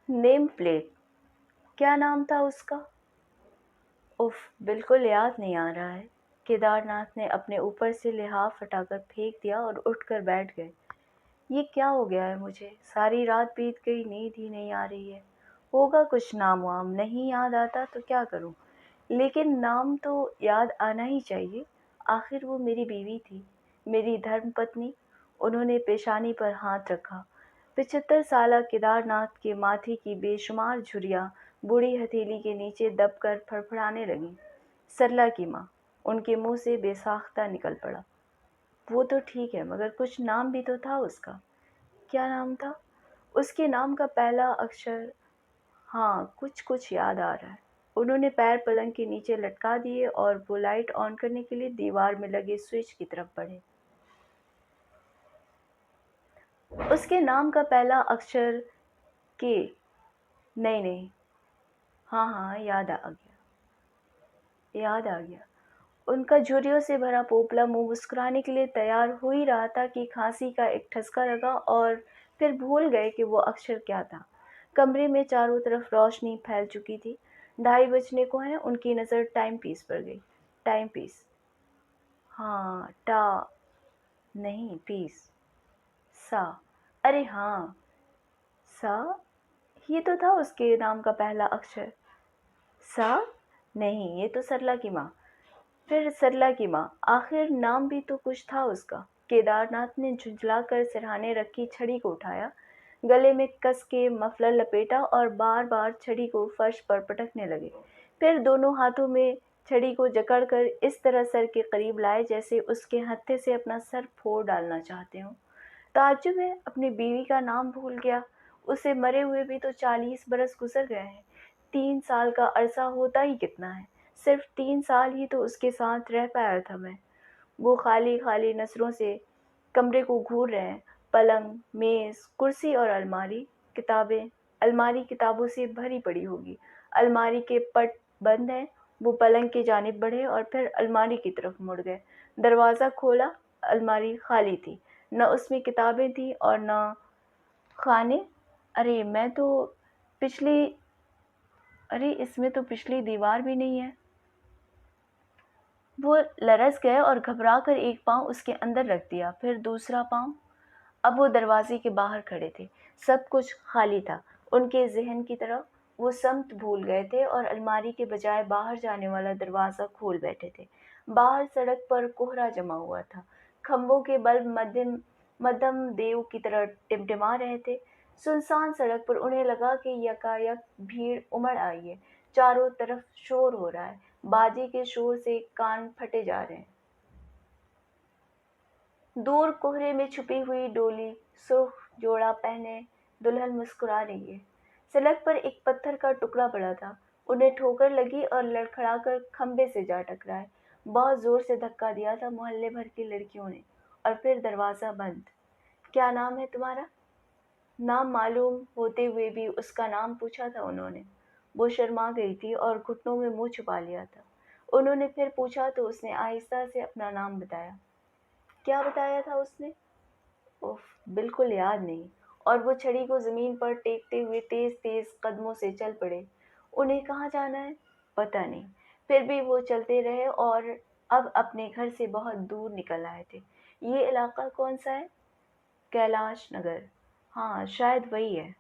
Name plate, क्या नाम था उसका? उफ, बिल्कुल याद नहीं आ रहा है। केदारनाथ ने अपने ऊपर से लिहाफ हटाकर फेंक दिया और उठकर बैठ गए। ये क्या हो गया है मुझे? सारी रात बीत गई, नींद ही नहीं आ रही है। होगा कुछ नाम वाम, नहीं याद आता तो क्या करूं? लेकिन नाम तो याद आना ही चाहिए। आखिर वो मेरी बीवी थी, मेरी धर्मपत्नी। उन्होंने पेशानी पर हाथ रखा। 75 साला केदारनाथ के माथे की बेशुमार झुर्रियां बूढ़ी हथेली के नीचे दबकर फड़फड़ाने लगीं। सरला की माँ, उनके मुंह से बेसाख्ता निकल पड़ा। वो तो ठीक है, मगर कुछ नाम भी तो था उसका। क्या नाम था? उसके नाम का पहला अक्षर। हाँ, कुछ कुछ याद आ रहा है। उन्होंने पैर पलंग के नीचे लटका दिए और वो लाइट ऑन करने के लिए दीवार में लगे स्विच की तरफ बढ़े। उसके नाम का पहला अक्षर के। नहीं नहीं, हाँ हाँ, याद आ गया, याद आ गया। उनका झुर्रियों से भरा पोपला मुंह मुस्कुराने के लिए तैयार हो ही रहा था कि खांसी का एक ठसका लगा और फिर भूल गए कि वो अक्षर क्या था। कमरे में चारों तरफ रोशनी फैल चुकी थी। 2:30 बजने को हैं। उनकी नज़र टाइम पीस पर गई। टाइम पीस, हाँ, टा नहीं, पीस, सा। अरे हाँ, सा। ये तो था उसके नाम का पहला अक्षर। सा? नहीं, ये तो सरला की माँ। फिर सरला की माँ, आखिर नाम भी तो कुछ था उसका। केदारनाथ ने झुंझलाकर सिरहाने रखी छड़ी को उठाया, गले में कस के मफलर लपेटा और बार बार छड़ी को फर्श पर पटकने लगे। फिर दोनों हाथों में छड़ी को जकड़कर इस तरह सर के करीब लाए जैसे उसके हत्थे से अपना सर फोड़ डालना चाहते हों। ताज्जुब है, अपनी बीवी का नाम भूल गया। उसे मरे हुए भी तो 40 बरस गुजर गए हैं। 3 साल का अरसा होता ही कितना है। सिर्फ 3 साल ही तो उसके साथ रह पाया था मैं। वो खाली खाली नजरों से कमरे को घूर रहे हैं। पलंग, मेज, कुर्सी और अलमारी, किताबें। अलमारी किताबों से भरी पड़ी होगी। अलमारी के पट बंद हैं। वो पलंग की जानिब बढ़े और फिर अलमारी की तरफ मुड़ गए। दरवाज़ा खोला। अलमारी खाली थी। न उसमें किताबें थी और न खाने। अरे मैं तो पिछली अरे इसमें तो पिछली दीवार भी नहीं है। वो लरस गए और घबरा कर एक पाँव उसके अंदर रख दिया, फिर दूसरा पाँव। अब वो दरवाजे के बाहर खड़े थे। सब कुछ खाली था। उनके ज़हन की तरफ वो समत भूल गए थे और अलमारी के बजाय बाहर जाने वाला दरवाज़ा खोल बैठे थे। बाहर सड़क पर कोहरा जमा हुआ था। खंभों के बल्ब मध्यम मध्यम देव की तरह टिमटिमा रहे थे। सुनसान सड़क पर उन्हें लगा कि यकायक भीड़ उमड़ आई है। चारों तरफ शोर हो रहा है। बाजे के शोर से कान फटे जा रहे हैं। दूर कोहरे में छुपी हुई डोली, सुर्ख जोड़ा पहने दुल्हन मुस्कुरा रही है। सड़क पर एक पत्थर का टुकड़ा पड़ा था। उन्हें ठोकर लगी और लड़खड़ाकर खंबे से जा टकराए। बहुत जोर से धक्का दिया था मोहल्ले भर की लड़कियों ने। और फिर दरवाज़ा बंद। क्या नाम है तुम्हारा? नाम मालूम होते हुए भी उसका नाम पूछा था उन्होंने। वो शर्मा गई थी और घुटनों में मुंह छुपा लिया था। उन्होंने फिर पूछा तो उसने आहिस्ता से अपना नाम बताया। क्या बताया था उसने? उफ, बिल्कुल याद नहीं। और वो छड़ी को जमीन पर टेकते हुए तेज तेज कदमों से चल पड़े। उन्हें कहाँ जाना है? पता नहीं। फिर भी वो चलते रहे और अब अपने घर से बहुत दूर निकल आए थे। ये इलाका कौन सा है? कैलाश नगर। हाँ, शायद वही है।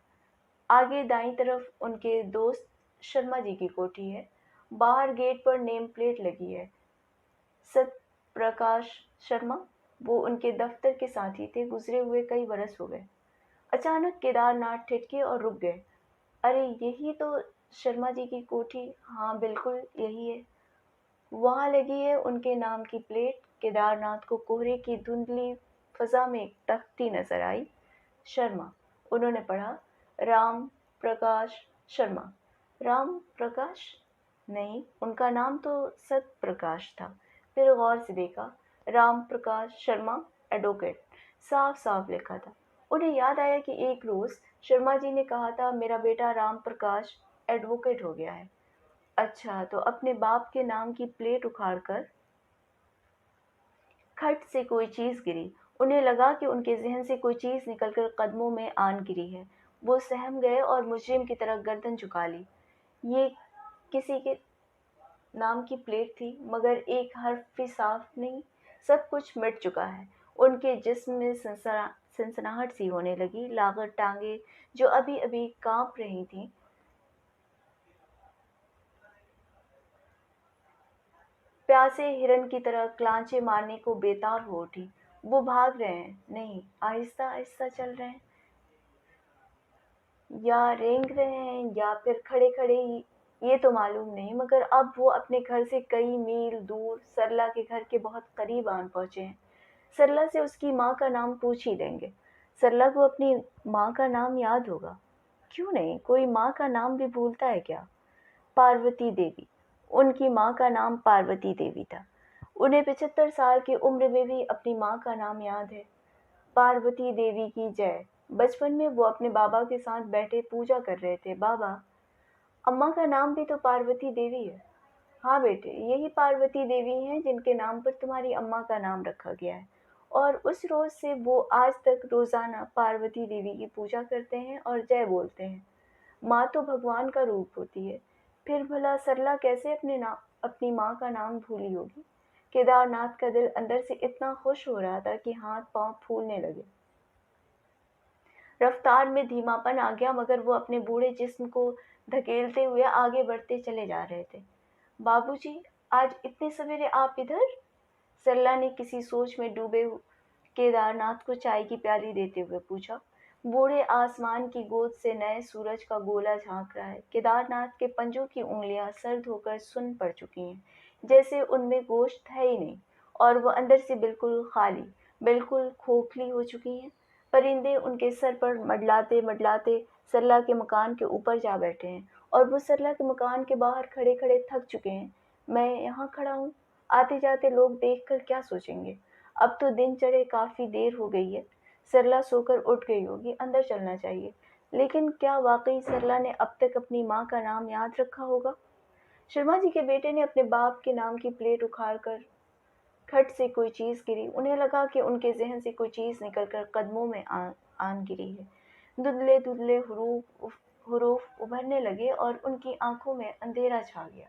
आगे दाईं तरफ उनके दोस्त शर्मा जी की कोठी है। बाहर गेट पर नेम प्लेट लगी है, सत्यप्रकाश शर्मा। वो उनके दफ्तर के साथी थे, गुजरे हुए कई बरस हो गए। अचानक केदारनाथ ठिठके और रुक गए। अरे यही तो शर्मा जी की कोठी। हाँ, बिल्कुल यही है। वहाँ लगी है उनके नाम की प्लेट। केदारनाथ को कोहरे की धुंधली फजा में एक तख्ती नजर आई। शर्मा, उन्होंने पढ़ा। राम प्रकाश शर्मा। राम प्रकाश? नहीं, उनका नाम तो सत प्रकाश था। फिर गौर से देखा। राम प्रकाश शर्मा, एडवोकेट, साफ साफ लिखा था। उन्हें याद आया कि एक रोज शर्मा जी ने कहा था मेरा बेटा राम प्रकाश एडवोकेट हो गया है। अच्छा, तो अपने बाप के नाम की प्लेट उखाड़कर खट से कोई चीज गिरी। उन्हें लगा कि उनके जहन से कोई चीज निकलकर कदमों में आन गिरी है। وہ सहम गए और मुजरिम की तरह गर्दन झुका ली। ये किसी के नाम की प्लेट थी, मगर एक हर्फ भी साफ नहीं। सब कुछ मिट चुका है। उनके जिस्म में सनसनाहट सी होने लगी। लागर टांगे जो अभी अभी कांप रही थीं, प्यासे हिरन की तरह क्लांचे मारने को बेताब हो उठी। वो भाग रहे हैं नहीं, आहिस्ता आहिस्ता चल रहे हैं, या रेंग रहे हैं, या फिर खड़े खड़े ही, ये तो मालूम नहीं। मगर अब वो अपने घर से कई मील दूर सरला के घर के बहुत करीब आन पहुंचे हैं। सरला से उसकी माँ का नाम पूछ ही लेंगे। सरला को अपनी माँ का नाम याद होगा। क्यों नहीं, कोई माँ का नाम भी भूलता है क्या? पार्वती देवी। उनकी माँ का नाम पार्वती देवी था। उन्हें 75 साल की उम्र में भी अपनी माँ का नाम याद है। पार्वती देवी की जय। बचपन में वो अपने बाबा के साथ बैठे पूजा कर रहे थे। बाबा, अम्मा का नाम भी तो पार्वती देवी है। हाँ बेटे, यही पार्वती देवी हैं जिनके नाम पर तुम्हारी अम्मा का नाम रखा गया है। और उस रोज से वो आज तक रोजाना पार्वती देवी की पूजा करते हैं और जय बोलते हैं। माँ तो भगवान का रूप होती है। फिर भला सरला कैसे अपनी माँ का नाम भूली होगी? केदारनाथ का दिल अंदर से इतना खुश हो रहा था कि हाथ पांव फूलने लगे। रफ्तार में धीमापन आ गया, मगर वो अपने बूढ़े जिस्म को धकेलते हुए आगे बढ़ते चले जा रहे थे। बाबूजी, आज इतने सवेरे आप इधर? सरला ने किसी सोच में डूबे केदारनाथ को चाय की प्याली देते हुए पूछा। बूढ़े आसमान की गोद से नए सूरज का गोला झांक रहा है। केदारनाथ के पंजों की उंगलियां सर्द होकर सुन्न पड़ चुकी हैं, जैसे उनमें गोश्त है ही नहीं, और वो अंदर से बिल्कुल खाली, बिल्कुल खोखली हो चुकी हैं। परिंदे उनके सर पर मडलाते मडलाते सरला के मकान के ऊपर जा बैठे हैं, और वो सरला के मकान के बाहर खड़े खड़े थक चुके हैं। मैं यहाँ खड़ा हूँ, आते जाते लोग देखकर क्या सोचेंगे? अब तो दिन चढ़े काफी देर हो गई है। सरला सोकर उठ गई होगी, अंदर चलना चाहिए। लेकिन क्या वाकई सरला ने अब तक अपनी माँ का नाम याद रखा होगा? शर्मा जी के बेटे ने अपने बाप के नाम की प्लेट उखाड़कर खट से कोई चीज गिरी। उन्हें लगा कि उनके जहन से कोई चीज निकलकर कदमों में आन गिरी है। धुंधले धुंधले हुरूफ उभरने लगे और उनकी आंखों में अंधेरा छा गया।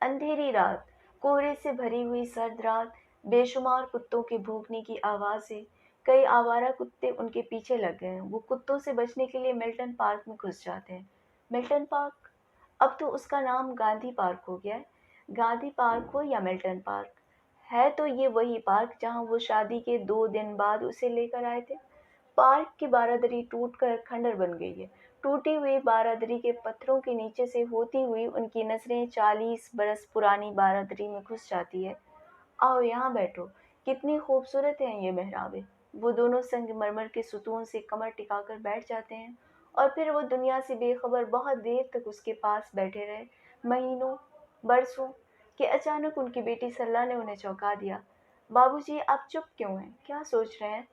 अंधेरी रात, कोहरे से भरी हुई सर्द रात, बेशुमार कुत्तों के भौंकने की आवाज़ें। कई आवारा कुत्ते उनके पीछे लग गए हैं। वो कुत्तों से बचने के लिए मिल्टन पार्क में घुस जाते हैं। Milton park? अब तो उसका नाम गांधी पार्क हो गया है। गांधी पार्क हो या मिल्टन पार्क, है तो ये वही पार्क जहाँ वो शादी के 2 दिन बाद उसे लेकर आए थे। पार्क की बारादरी टूटकर खंडर बन गई है। टूटी हुई बारादरी के पत्थरों के नीचे से होती हुई उनकी नजरें 40 बरस पुरानी बारादरी में घुस जाती है। आओ यहाँ बैठो, कितनी खूबसूरत हैं ये मेहराबें। वो दोनों संगमरमर के सुतून से कमर टिकाकर बैठ जाते हैं, और फिर वो दुनिया से बेखबर बहुत देर तक उसके पास बैठे रहे, महीनों, बरसों, कि अचानक उनकी बेटी सरला ने उन्हें चौंका दिया। बाबूजी, आप चुप क्यों हैं? क्या सोच रहे हैं?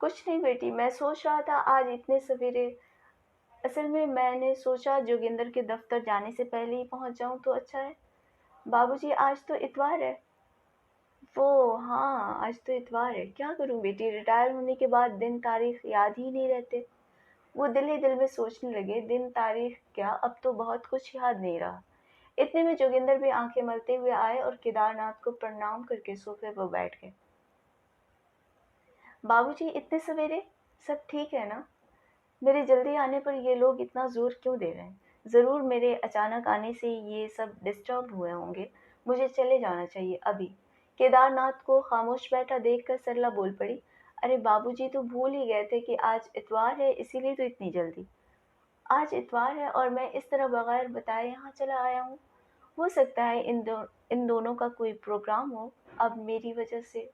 कुछ नहीं बेटी, मैं सोच रहा था आज इतने सवेरे। असल में मैंने सोचा जोगिंदर के दफ्तर जाने से पहले ही पहुंच जाऊं तो अच्छा है। बाबूजी, आज तो इतवार है। वो हाँ, आज तो इतवार है। क्या करूं बेटी, रिटायर होने के बाद दिन तारीख याद ही नहीं रहते। वो दिल ही दिल में सोचने लगे, दिन तारीख क्या, अब तो बहुत कुछ याद नहीं रहा। इतने में जोगिंदर भी आंखें मलते हुए आए और केदारनाथ को प्रणाम करके सोफे पर बैठ गए। बाबूजी, इतने सवेरे? सब ठीक है ना? मेरे जल्दी आने पर ये लोग इतना जोर क्यों दे रहे हैं? जरूर मेरे अचानक आने से ये सब डिस्टर्ब हुए होंगे। मुझे चले जाना चाहिए अभी। केदारनाथ को खामोश बैठा देखकर सरला बोल पड़ी। अरे बाबूजी, तो भूल ही गए थे कि आज इतवार है, इसीलिए तो इतनी जल्दी। आज इतवार है और मैं इस तरह बगैर बताए यहाँ चला आया हूँ। हो सकता है इन दोनों का कोई प्रोग्राम हो, अब मेरी वजह से।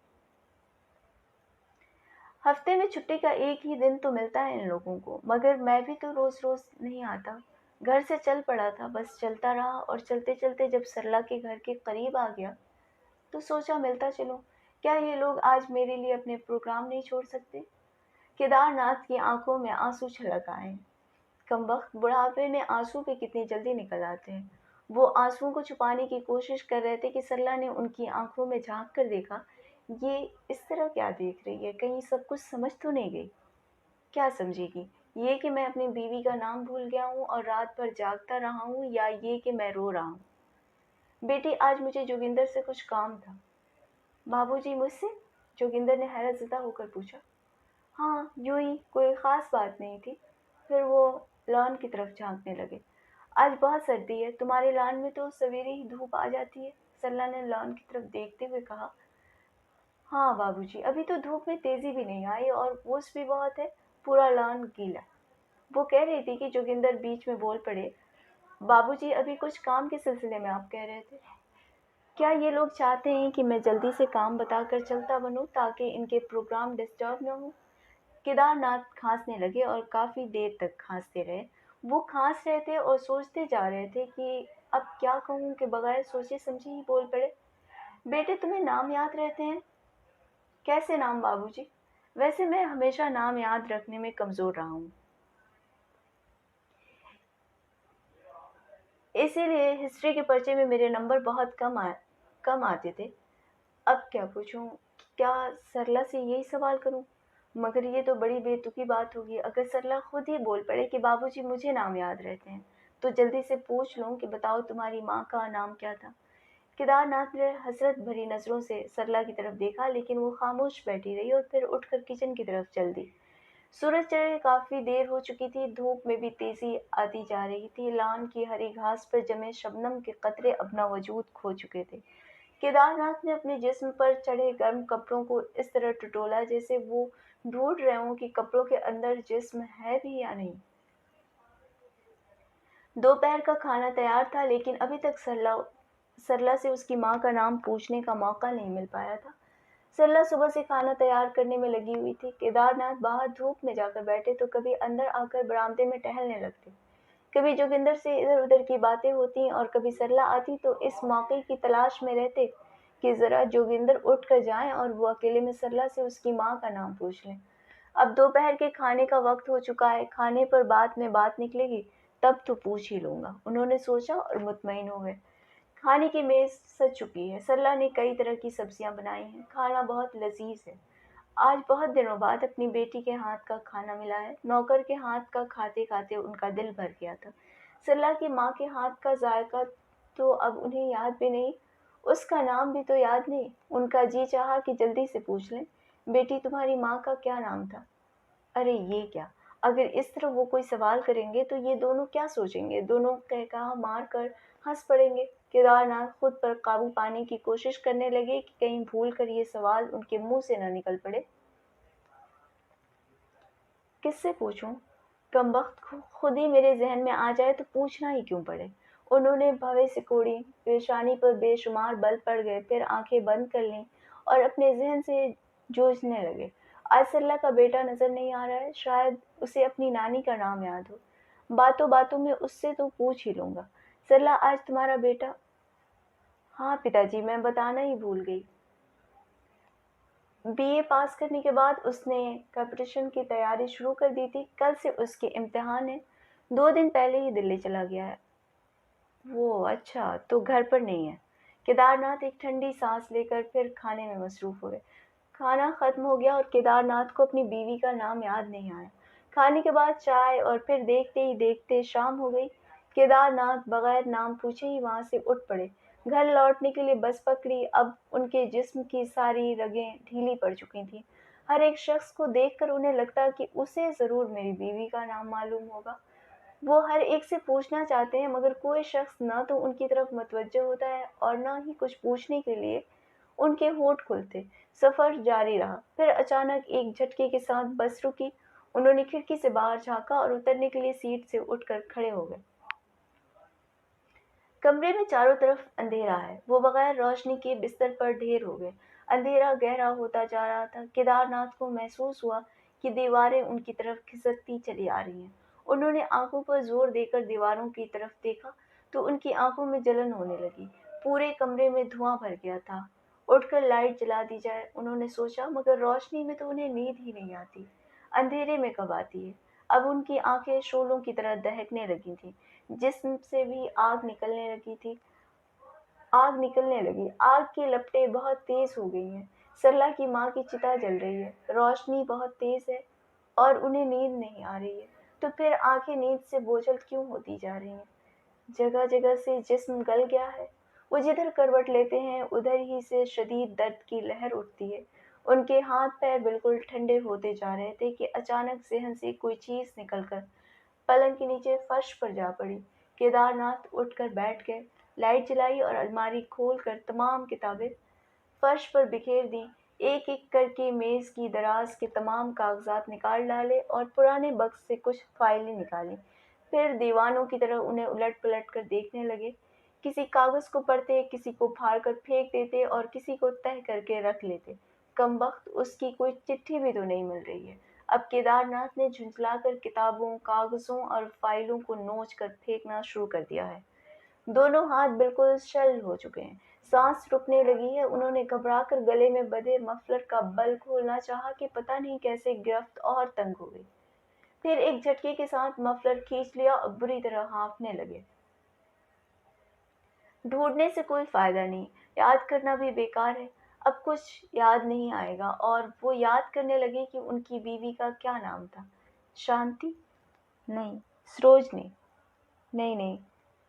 हफ्ते में छुट्टी का एक ही दिन तो मिलता है इन लोगों को, मगर मैं भी तो रोज रोज नहीं आता। घर से चल पड़ा था, बस चलता रहा, और चलते चलते जब सरला के घर के करीब आ गया तो सोचा मिलता चलूं। क्या ये लोग आज मेरे लिए अपने प्रोग्राम नहीं छोड़ सकते? केदारनाथ की आंखों में आंसू छलक आए। कमबख्त, बुढ़ापे में आंसू भी कितनी जल्दी निकल आते हैं। वो आंसुओं को छुपाने की कोशिश कर रहे थे कि सरला ने उनकी आंखों में झांक कर देखा। ये इस तरह क्या देख रही है, कहीं सब कुछ समझ तो नहीं गई? क्या समझेगी? ये कि मैं अपनी बीवी का नाम भूल गया हूँ और रात भर जागता रहा हूँ, या ये कि मैं रो रहा हूँ? बेटी, आज मुझे जोगिंदर से कुछ काम था। बाबूजी, मुझसे? जोगिंदर ने हैरत ज़दा होकर पूछा। हाँ, यूं ही, कोई ख़ास बात नहीं थी। फिर वो लॉन की तरफ झांकने लगे। आज बहुत सर्दी है, तुम्हारे लॉन में तो सवेरे ही धूप आ जाती है। सरला ने लॉन की तरफ देखते हुए कहा। हाँ बाबूजी, अभी तो धूप में तेजी भी नहीं आई और ओस भी बहुत है, पूरा लॉन गीला। वो कह रही थी कि जोगिंदर बीच में बोल पड़े। बाबूजी, अभी कुछ काम के सिलसिले में आप कह रहे थे? क्या ये लोग चाहते हैं कि मैं जल्दी से काम बताकर चलता बनूं ताकि इनके प्रोग्राम डिस्टर्ब न हो? केदारनाथ खांसने लगे और काफी देर तक खांसते रहे। वो खांस रहे थे और सोचते जा रहे थे कि अब क्या कहूं, कि बगैर सोचे समझे ही बोल पड़े। बेटे, तुम्हें नाम याद रहते हैं? कैसे नाम बाबूजी? वैसे मैं हमेशा नाम याद रखने में कमजोर रहा हूँ, इसीलिए हिस्ट्री के पर्चे में मेरे नंबर बहुत कम आते थे। अब क्या पूछूं? क्या सरला से यही सवाल करूं? मगर ये तो बड़ी बेतुकी बात होगी। अगर सरला खुद ही बोल पड़े कि बाबूजी मुझे नाम याद रहते हैं, तो जल्दी से पूछ लूं कि बताओ तुम्हारी माँ का नाम क्या था? केदारनाथ ने हसरत भरी नजरों से सरला की तरफ देखा, लेकिन वो खामोश बैठी रही और फिर उठकर किचन की तरफ चल दी। सूरज चढ़े काफी देर हो चुकी थी, धूप में भी तेजी आती जा रही थी। लॉन की हरी घास पर जमे शबनम के कतरे अपना वजूद खो चुके थे। केदारनाथ ने अपने जिस्म पर चढ़े गर्म कपड़ों को इस तरह टटोला जैसे वो ढूंढ रहे हों कि कपड़ों के अंदर जिस्म है भी या नहीं। दोपहर का खाना तैयार था, लेकिन अभी तक सरला से उसकी माँ का नाम पूछने का मौका नहीं मिल पाया था। सरला सुबह से खाना तैयार करने में लगी हुई थी। केदारनाथ बाहर धूप में जाकर बैठे तो कभी अंदर आकर बरामदे में टहलने लगते। कभी जोगिंदर से इधर उधर की बातें होती और कभी सरला आती तो इस मौके की तलाश में रहते कि जरा जोगिंदर उठ कर जाएं और वो अकेले में सरला से उसकी माँ का नाम पूछ लें। अब दोपहर के खाने का वक्त हो चुका है, खाने पर बाद में बात निकलेगी, तब तो पूछ ही लूंगा, उन्होंने सोचा और मुतमईन हो गए। खाने की मेज सज चुकी है। सरला ने कई तरह की सब्जियां बनाई हैं। खाना बहुत लजीज है। आज बहुत दिनों बाद अपनी बेटी के हाथ का खाना मिला है। नौकर के हाथ का खाते खाते उनका दिल भर गया था। सरला की माँ के हाथ का जायका तो अब उन्हें याद भी नहीं, उसका नाम भी तो याद नहीं। उनका जी चाहा कि जल्दी से पूछ लें, बेटी तुम्हारी माँ का क्या नाम था? अरे ये क्या! अगर इस तरह वो कोई सवाल करेंगे तो ये दोनों क्या सोचेंगे? दोनों कहकहा मार कर हंस पड़ेंगे। केदारनाथ खुद पर काबू पाने की कोशिश करने लगे कि कहीं भूल कर ये सवाल उनके मुंह से न निकल पड़े। किससे पूछूं? कमबख्त खुद ही मेरे जहन में आ जाए तो पूछना ही क्यों पड़े। उन्होंने भवें सिकोड़ी, पेशानी पर बेशुमार बल पड़ गए, फिर आंखें बंद कर लीं और अपने जहन से जूझने लगे। आज सरला का बेटा नजर नहीं आ रहा है, शायद उसे अपनी नानी का नाम याद हो। बातों बातों में उससे तो पूछ ही लूंगा। सरला, आज तुम्हारा बेटा? हाँ पिताजी, मैं बताना ही भूल गई। बीए पास करने के बाद उसने कंपटीशन की तैयारी शुरू कर दी थी। कल से उसके इम्तिहान है। 2 दिन पहले ही दिल्ली चला गया है। वो अच्छा, तो घर पर नहीं है? केदारनाथ एक ठंडी सांस लेकर फिर खाने में मसरूफ हुए। खाना खत्म हो गया और केदारनाथ को अपनी बीवी का नाम याद नहीं आया। खाने के बाद चाय और फिर देखते ही देखते शाम हो गई। केदारनाथ बगैर नाम पूछे ही वहां से उठ पड़े। घर लौटने के लिए बस पकड़ी। अब उनके जिस्म की सारी रगें ढीली पड़ चुकी थीं। हर एक शख्स को देखकर उन्हें लगता कि उसे जरूर मेरी बीवी का नाम मालूम होगा। वो हर एक से पूछना चाहते हैं, मगर कोई शख्स ना तो उनकी तरफ मतवज्जह होता है और ना ही कुछ पूछने के लिए उनके होंठ खुलते। सफर जारी रहा। फिर अचानक एक झटके के साथ बस रुकी। उन्होंने खिड़की से बाहर झांका और उतरने के लिए सीट से उठकर खड़े हो गए। कमरे में चारों तरफ अंधेरा है। वो बगैर रोशनी के बिस्तर पर ढेर हो गए। अंधेरा गहरा होता जा रहा था। केदारनाथ को महसूस हुआ कि दीवारें उनकी तरफ खिसकती चली आ रही हैं। उन्होंने आंखों पर जोर देकर दीवारों की तरफ देखा तो उनकी आंखों में जलन होने लगी। पूरे कमरे में धुआं भर गया था। उठकर लाइट जला दी जाए, उन्होंने सोचा, मगर रोशनी में तो उन्हें नींद ही नहीं आती। अंधेरे में कब आती है? अब उनकी आंखें शोलों की तरह दहकने लगी थीं। जिस्म से भी आग निकलने लगी थी। आग निकलने लगी। आग की लपटें बहुत तेज हो गई हैं। सरला की माँ की चिता जल रही है। रोशनी बहुत तेज है। اور انہیں نیند نہیں آ رہی ہے، تو پھر آنکھیں نیند سے بوجھل کیوں ہوتی جا رہی ہیں؟ جگہ جگہ سے جسم گل گیا ہے، وہ جدھر کروٹ لیتے ہیں ادھر ہی سے شدید درد کی لہر اٹھتی ہے۔ ان کے ہاتھ پیر بالکل ٹھنڈے ہوتے جا رہے تھے کہ اچانک ذہن سے کوئی چیز نکل کر پلنگ کے نیچے فرش پر جا پڑی۔ کیدار ناتھ اٹھ کر بیٹھ گئے، لائٹ جلائی اور الماری کھول کر تمام کتابیں فرش پر بکھیر دیں۔ ایک ایک کر کے میز کی دراز کے تمام کاغذات نکال ڈالے اور پرانے بکس سے کچھ فائلیں نکالیں۔ پھر دیوانوں کی طرح انہیں الٹ پلٹ کر دیکھنے لگے۔ کسی کاغذ کو پڑھتے، کسی کو پھاڑ کر پھینک دیتے اور کسی کو تہہ کر کے رکھ لیتے۔ کمبخت، اس کی کوئی چٹھی بھی تو نہیں مل رہی ہے۔ اب کیدار ناتھ نے جھنجھلا کر کتابوں، کاغذوں اور فائلوں کو نوچ کر پھینکنا شروع کر دیا ہے۔ دونوں ہاتھ بالکل شل ہو چکے ہیں، سانس رکنے لگی ہے۔ انہوں نے گھبرا کر گلے میں بندھے مفلر کا بل کھولنا چاہا کہ پتہ نہیں کیسے گرفت اور تنگ ہو گئی۔ پھر ایک جھٹکے کے ساتھ مفلر کھینچ لیا اور بری طرح ہانپنے لگے۔ ڈھونڈنے سے کوئی فائدہ نہیں، یاد کرنا بھی بیکار ہے، اب کچھ یاد نہیں آئے گا۔ اور وہ یاد کرنے لگے کہ ان کی بیوی کا کیا نام تھا۔ شانتی؟ نہیں۔ سروجنی؟ نہیں۔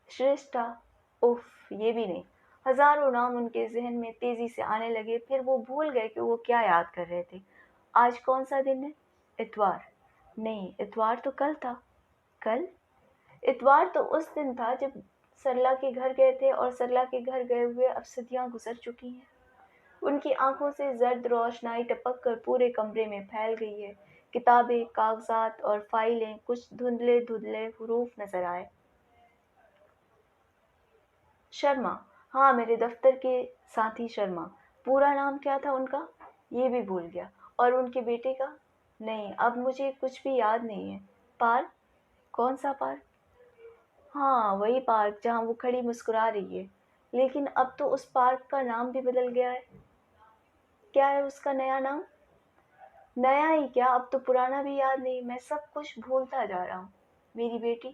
شرشٹھا؟ اف، یہ بھی نہیں۔ ہزاروں نام ان کے ذہن میں تیزی سے آنے لگے، پھر وہ بھول گئے کہ وہ کیا یاد کر رہے تھے۔ آج کون سا دن ہے؟ اتوار؟ نہیں، اتوار تو کل تھا۔ کل؟ اتوار تو اس دن تھا جب سرلا کے گھر گئے تھے، اور سرلا کے گھر گئے ہوئے اب صدیاں گزر چکی ہیں۔ ان کی آنکھوں سے زرد روشنائی ٹپک کر پورے کمرے میں پھیل گئی ہے۔ کتابیں، کاغذات اور فائلیں، کچھ دھندلے دھندلے حروف نظر آئے۔ شرما؟ ہاں، میرے دفتر کے ساتھی شرما۔ پورا نام کیا تھا ان کا؟ یہ بھی بھول گیا۔ اور ان کے بیٹے کا؟ نہیں، اب مجھے کچھ بھی یاد نہیں ہے۔ پارک؟ کون سا پارک؟ ہاں، وہی پارک جہاں وہ کھڑی مسکرا رہی ہے، لیکن اب تو اس پارک کا نام بھی بدل گیا ہے۔ کیا ہے اس کا نیا نام؟ نیا ہی کیا، اب تو پرانا بھی یاد نہیں، میں سب کچھ بھولتا جا رہا ہوں۔ میری بیٹی؟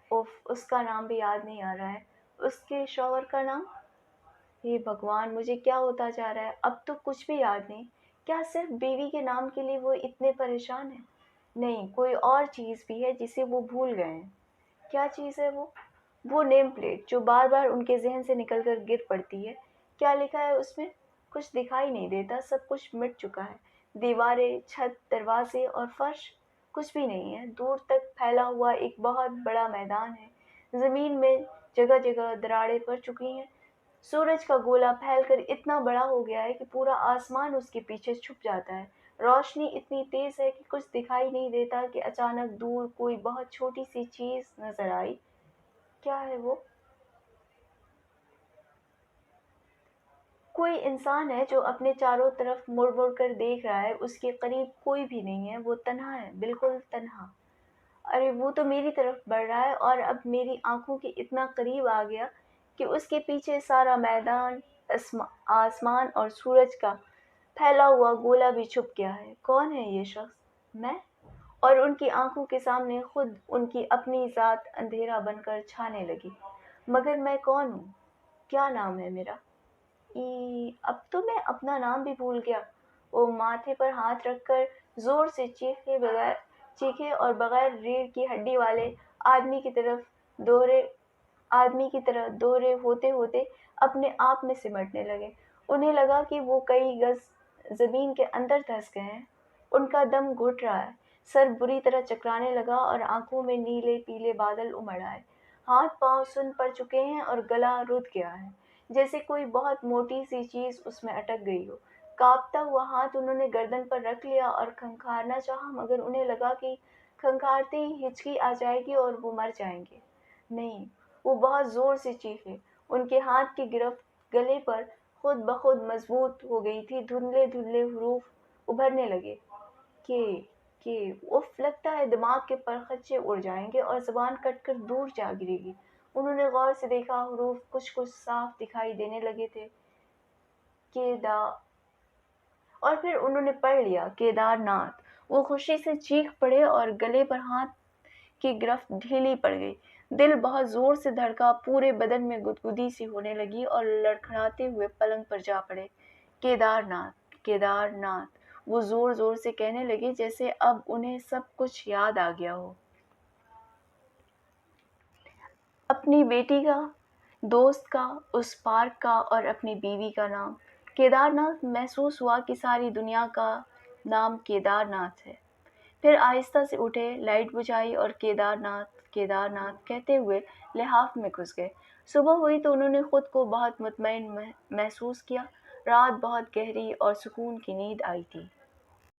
اوف، اس کا نام بھی یاد نہیں آ رہا ہے۔ اس کے شوہر کا نام؟ ہے بھگوان، مجھے کیا ہوتا جا رہا ہے، اب تو کچھ بھی یاد نہیں۔ کیا صرف بیوی کے نام کے لیے وہ اتنے پریشان ہیں؟ نہیں، کوئی اور چیز بھی ہے جسے وہ بھول گئے ہیں۔ کیا چیز ہے وہ؟ وہ نیم پلیٹ جو بار بار ان کے ذہن سے نکل کر گر پڑتی ہے۔ کیا لکھا ہے اس میں؟ کچھ دکھائی نہیں دیتا، سب کچھ مٹ چکا ہے۔ دیواریں، چھت، دروازے اور فرش، کچھ بھی نہیں ہے۔ دور تک پھیلا ہوا ایک بہت بڑا میدان ہے، زمین میں جگہ جگہ دراڑیں پڑ چکی ہیں۔ سورج کا گولا پھیل کر اتنا بڑا ہو گیا ہے کہ پورا آسمان اس کے پیچھے چھپ جاتا ہے۔ روشنی اتنی تیز ہے کہ کچھ دکھائی نہیں دیتا کہ اچانک دور کوئی بہت چھوٹی سی چیز نظر آئی۔ کیا ہے وہ؟ کوئی انسان ہے جو اپنے چاروں طرف مڑ مڑ کر دیکھ رہا ہے، اس کے قریب کوئی بھی نہیں ہے، وہ تنہا ہے، بالکل تنہا۔ ارے وہ تو میری طرف بڑھ رہا ہے اور اب میری آنکھوں کے اتنا قریب آ گیا کہ اس کے پیچھے سارا میدان، آسمان اور سورج کا پھیلا ہوا گولا بھی چھپ گیا ہے۔ کون ہے یہ شخص؟ میں؟ اور ان کی آنکھوں کے سامنے خود ان کی اپنی ذات اندھیرا بن کر چھانے لگی۔ مگر میں کون ہوں؟ کیا نام ہے میرا؟ اب تو میں اپنا نام بھی بھول گیا۔ وہ ماتھے پر ہاتھ رکھ کر زور سے چیخے اور بغیر ریڑھ کی ہڈی والے آدمی کی طرح دوہرے ہوتے ہوتے اپنے آپ میں سمٹنے لگے۔ انہیں لگا کہ وہ کئی گز زمین کے اندر دھس گئے ہیں۔ ان کا دم گھٹ رہا ہے، سر بری طرح چکرانے لگا اور آنکھوں میں نیلے پیلے بادل امڑ آئے۔ ہاتھ پاؤں سن پڑ چکے ہیں اور گلا رود گیا ہے، جیسے کوئی بہت موٹی سی چیز اس میں اٹک گئی ہو۔ کانپتا ہوا ہاتھ انہوں نے گردن پر رکھ لیا اور کھنکھارنا چاہا، مگر انہیں لگا کہ کھنکھارتے ہی ہچکی آ جائے گی اور وہ مر جائیں گے۔ نہیں، وہ بہت زور سے چیخے۔ ان کے ہاتھ کی گرفت گلے پر خود بخود مضبوط ہو گئی تھی۔ دھندلے دھندلے حروف ابھرنے لگے۔ کہ اف، لگتا ہے دماغ کے پرخچے اڑ جائیں گے اور زبان کٹ کر دور جا گرے گی۔ انہوں نے غور سے دیکھا، حروف کچھ صاف دکھائی دینے لگے تھے۔ اور پھر انہوں نے پڑھ لیا، کیدار ناتھ۔ وہ خوشی سے چیخ پڑے اور گلے پر ہاتھ کی گرفت ڈھیلی پڑ گئی۔ دل بہت زور سے دھڑکا، پورے بدن میں گدگدی سی ہونے لگی اور لڑکھڑاتے ہوئے پلنگ پر جا پڑے۔ کیدار ناتھ، کیدار ناتھ۔ وہ زور زور سے کہنے لگے جیسے اب انہیں سب کچھ یاد آ گیا ہو، اپنی بیٹی کا، دوست کا، اس پارک کا اور اپنی بیوی کا نام کیدار ناتھ۔ محسوس ہوا کہ ساری دنیا کا نام کیدار ناتھ ہے۔ پھر آہستہ سے اٹھے، لائٹ بجھائی اور کیدار ناتھ کہتے ہوئے لحاف میں گھس گئے۔ صبح ہوئی تو انہوں نے خود کو بہت مطمئن محسوس کیا۔ رات بہت گہری اور سکون کی نیند آئی تھی۔